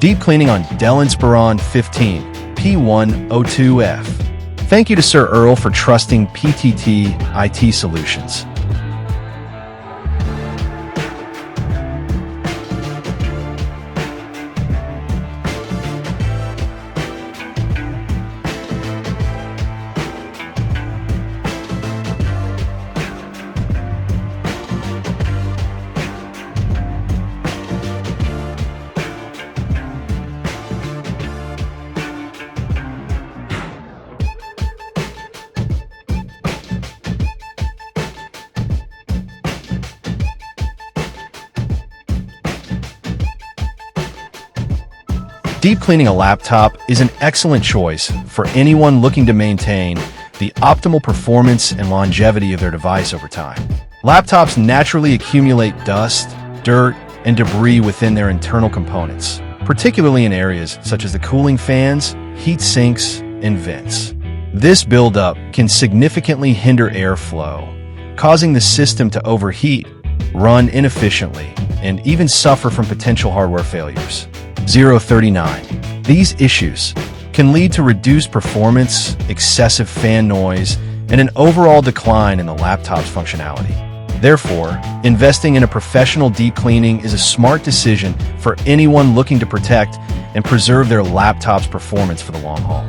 Deep cleaning on Dell Inspiron 15 P102F. Thank you to Sir Earl for trusting PTT IT Solutions. Deep cleaning a laptop is an excellent choice for anyone looking to maintain the optimal performance and longevity of their device over time. Laptops naturally accumulate dust, dirt, and debris within their internal components, particularly in areas such as the cooling fans, heat sinks, and vents. This buildup can significantly hinder airflow, causing the system to overheat, run inefficiently, and even suffer from potential hardware failures. 039. These issues can lead to reduced performance, excessive fan noise, and an overall decline in the laptop's functionality. Therefore, investing in a professional deep cleaning is a smart decision for anyone looking to protect and preserve their laptop's performance for the long haul.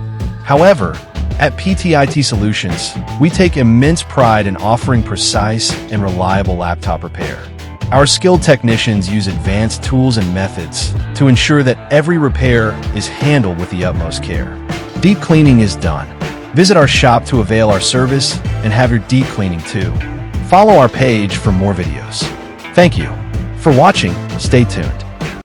However, at PTIT Solutions, we take immense pride in offering precise and reliable laptop repair. Our skilled technicians use advanced tools and methods to ensure that every repair is handled with the utmost care. Deep cleaning is done. Visit our shop to avail our service and have your deep cleaning too. Follow our page for more videos. Thank you for watching. Stay tuned.